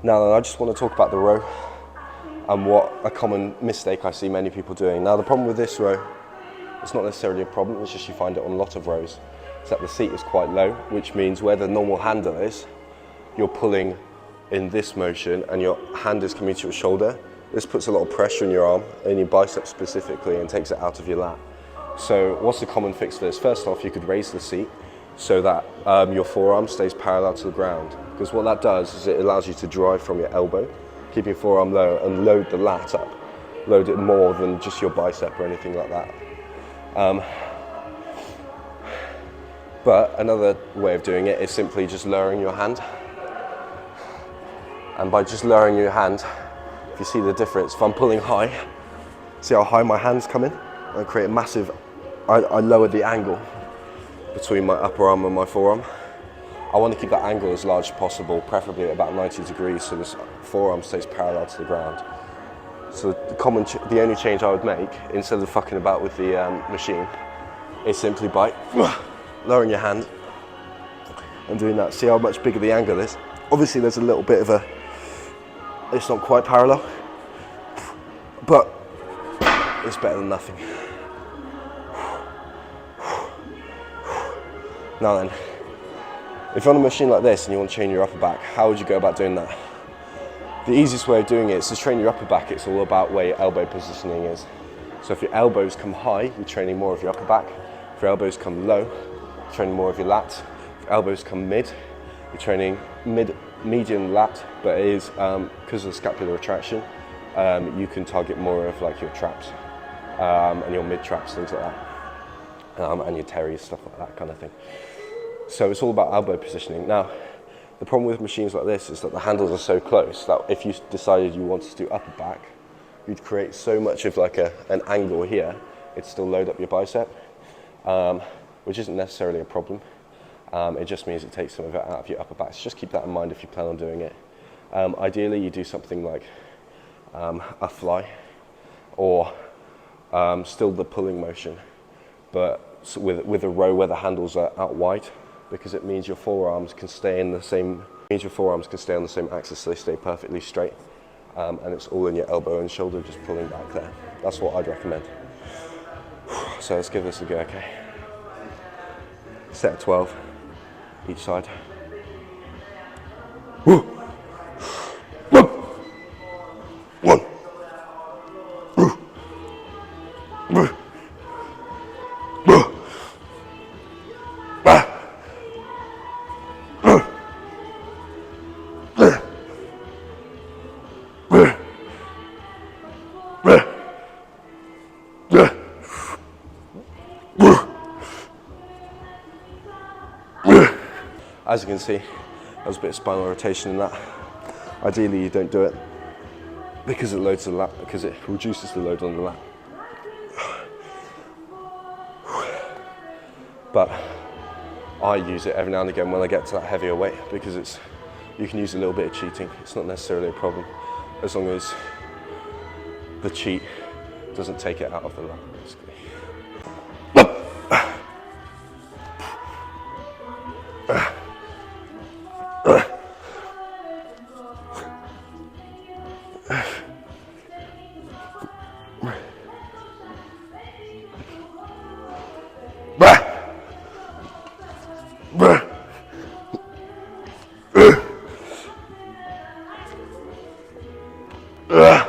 Now then, I just want to talk about the row and what a common mistake I see many people doing. Now the problem with this row, it's not necessarily a problem, it's just you find it on a lot of rows, is that the seat is quite low, which means where the normal handle is, you're pulling in this motion and your hand is coming to your shoulder. This puts a lot of pressure in your arm, and your bicep specifically, and takes it out of your lat. So what's the common fix for this? First off, you could raise the seat so that your forearm stays parallel to the ground. Because what that does is it allows you to drive from your elbow, keep your forearm low, and load the lat up. Load it more than just your bicep or anything like that. But another way of doing it is simply just lowering your hand. And by just lowering your hand, if you see the difference, if I'm pulling high, see how high my hands come in? I create a massive, I lower the angle between my upper arm and my forearm. I want to keep that angle as large as possible, preferably at about 90 degrees, so this forearm stays parallel to the ground. So the only change I would make, instead of fucking about with the machine, is simply by lowering your hand and doing that. See how much bigger the angle is? Obviously there's a little bit of it's not quite parallel, but it's better than nothing. Now then, if you're on a machine like this and you want to train your upper back, how would you go about doing that? The easiest way of doing it is to train your upper back. It's all about where your elbow positioning is. So if your elbows come high, you're training more of your upper back. If your elbows come low, you're training more of your lat. If your elbows come mid, you're training median lat, but it is, because of the scapular retraction, you can target more of like your traps and your mid traps, things like that, and your teres, stuff like that kind of thing. So it's all about elbow positioning. Now, the problem with machines like this is that the handles are so close that if you decided you wanted to do upper back, you'd create so much of like an angle here, it'd still load up your bicep, which isn't necessarily a problem. It just means it takes some of it out of your upper back. So just keep that in mind if you plan on doing it. Ideally, you do something like a fly, or still the pulling motion, but with a row where the handles are out wide, because it means your forearms can stay on the same axis, so they stay perfectly straight, and it's all in your elbow and shoulder, just pulling back there. That's what I'd recommend. So let's give this a go, okay? Set of 12 each side. As you can see, there's a bit of spinal rotation in that. Ideally, you don't do it because it loads the lat, because it reduces the load on the lat. But I use it every now and again when I get to that heavier weight, because you can use a little bit of cheating. It's not necessarily a problem, as long as the cheat doesn't take it out of the lat, basically. Ugh.